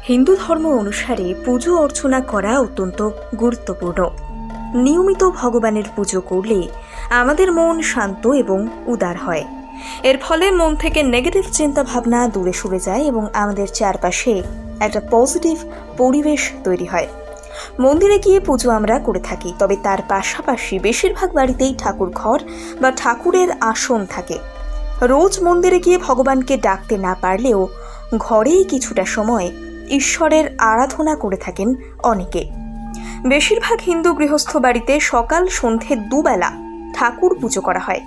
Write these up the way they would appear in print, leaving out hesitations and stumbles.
হিন্দু ধর্ম অনুসারে পুজো অর্চনা করা অত্যন্ত গুরুত্বপূর্ণ। নিয়মিত ভগবানের পুজো করলে আমাদের মন শান্ত এবং উদার হয়। এর ফলে মন থেকে নেগেটিভ চিন্তা ভাবনা দূরে সরে যায় এবং আমাদের চারপাশে একটা পজিটিভ পরিবেশ তৈরি হয়। মন্দিরে গিয়ে পুজো আমরা করে থাকি, তবে তার পাশাপাশি বেশিরভাগ বাড়িতেই ঠাকুর ঘর বা ঠাকুরের আসন থাকে। রোজ মন্দিরে গিয়ে ভগবানকে ডাকতে না পারলেও ঘরেই কিছুটা সময় ঈশ্বরের আরাধনা করে থাকেন অনেকে। বেশিরভাগ হিন্দু গৃহস্থ বাড়িতে সকাল সন্ধে দুবেলা ঠাকুর পুজো করা হয়।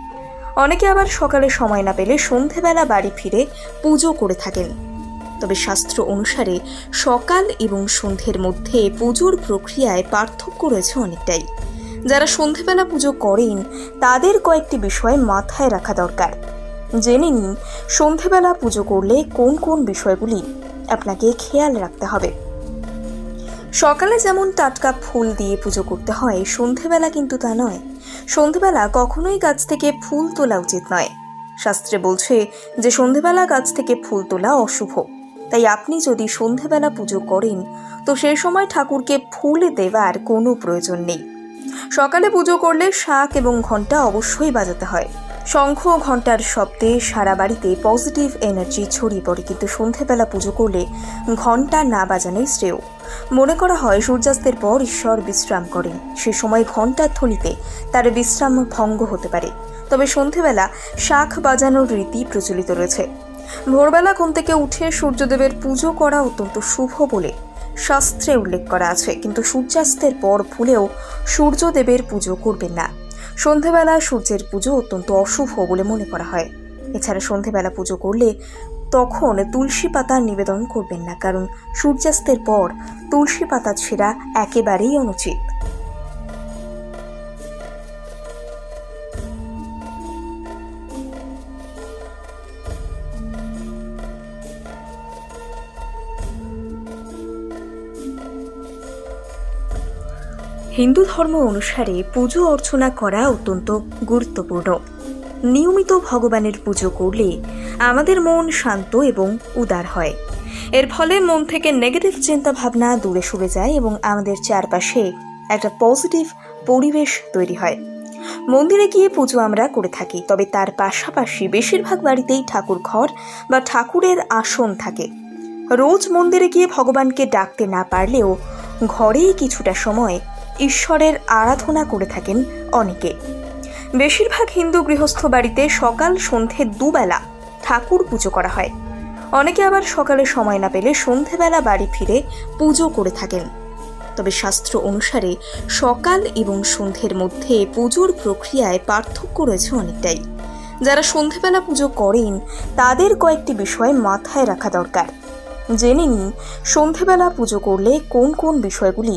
অনেকে আবার সকালে সময় না পেলে সন্ধেবেলা বাড়ি ফিরে পুজো করে থাকেন। তবে শাস্ত্র অনুসারে সকাল এবং সন্ধ্যের মধ্যে পুজোর প্রক্রিয়ায় পার্থক্য রয়েছে অনেকটাই। যারা সন্ধেবেলা পুজো করেন তাদের কয়েকটি বিষয় মাথায় রাখা দরকার। জেনে নিন সন্ধেবেলা পুজো করলে কোন কোন বিষয়গুলি আপনাকে খেয়াল রাখতে হবে। সকালে যেমন টাটকা ফুল দিয়ে পুজো করতে হয়, সন্ধেবেলা কিন্তু তা নয়। সন্ধেবেলা কখনোই গাছ থেকে ফুল তোলা উচিত নয়। শাস্ত্রে বলছে যে সন্ধেবেলা গাছ থেকে ফুল তোলা অশুভ। তাই আপনি যদি সন্ধেবেলা পুজো করেন তো সেই সময় ঠাকুরকে ফুল দেওয়ার কোনো প্রয়োজন নেই। সকালে পুজো করলে শাঁখ এবং ঘণ্টা অবশ্যই বাজাতে হয়। শঙ্খ ও ঘণ্টার শব্দে সারা বাড়িতে পজিটিভ এনার্জি ছড়িয়ে পড়ে, কিন্তু সন্ধেবেলা পুজো করলে ঘণ্টা না বাজানোই শ্রেয়। মনে করা হয় সূর্যাস্তের পর ঈশ্বর বিশ্রাম করেন, সে সময় ঘণ্টার ধ্বনিতে তার বিশ্রাম ভঙ্গ হতে পারে। তবে সন্ধেবেলা শাঁখ বাজানোর রীতি প্রচলিত রয়েছে। ভোরবেলা ঘুম থেকে উঠে সূর্যদেবের পুজো করা অত্যন্ত শুভ বলে শাস্ত্রে উল্লেখ করা আছে, কিন্তু সূর্যাস্তের পর ভুলেও সূর্যদেবের পুজো করবেন না। সন্ধেবেলা সূর্যের পুজো অত্যন্ত অশুভ বলে মনে করা হয়। এছাড়া সন্ধেবেলা পুজো করলে তখন তুলসী পাতা নিবেদন করবেন না, কারণ সূর্যাস্তের পর তুলসী পাতা ছেঁড়া একেবারেই অনুচিত। হিন্দু ধর্ম অনুসারে পুজো অর্চনা করা অত্যন্ত গুরুত্বপূর্ণ। নিয়মিত ভগবানের পুজো করলে আমাদের মন শান্ত এবং উদার হয়। এর ফলে মন থেকে নেগেটিভ চিন্তা ভাবনা দূরে সরে যায় এবং আমাদের চারপাশে একটা পজিটিভ পরিবেশ তৈরি হয়। মন্দিরে গিয়ে পুজো আমরা করে থাকি, তবে তার পাশাপাশি বেশিরভাগ বাড়িতেই ঠাকুর ঘর বা ঠাকুরের আসন থাকে। রোজ মন্দিরে গিয়ে ভগবানকে ডাকতে না পারলেও ঘরেই কিছুটা সময় ঈশ্বরের আরাধনা করে থাকেন অনেকে। বেশিরভাগ হিন্দু গৃহস্থ বাড়িতে সকাল সন্ধে দুবেলা ঠাকুর পুজো করা হয়। অনেকে আবার সকালে সময় না পেলে সন্ধেবেলা বাড়ি ফিরে পুজো করে থাকেন। তবে শাস্ত্র অনুসারে সকাল এবং সন্ধ্যের মধ্যে পুজোর প্রক্রিয়ায় পার্থক্য রয়েছে অনেকটাই। যারা সন্ধেবেলা পুজো করেন তাদের কয়েকটি বিষয় মাথায় রাখা দরকার। জেনে নিন সন্ধেবেলা পুজো করলে কোন কোন বিষয়গুলি।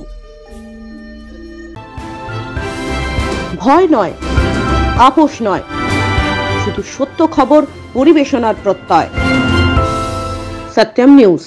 ভয় নয়, আপোষ নয়, শুধু সত্য খবর পরিবেশনার প্রত্যয়। সত্যম নিউজ।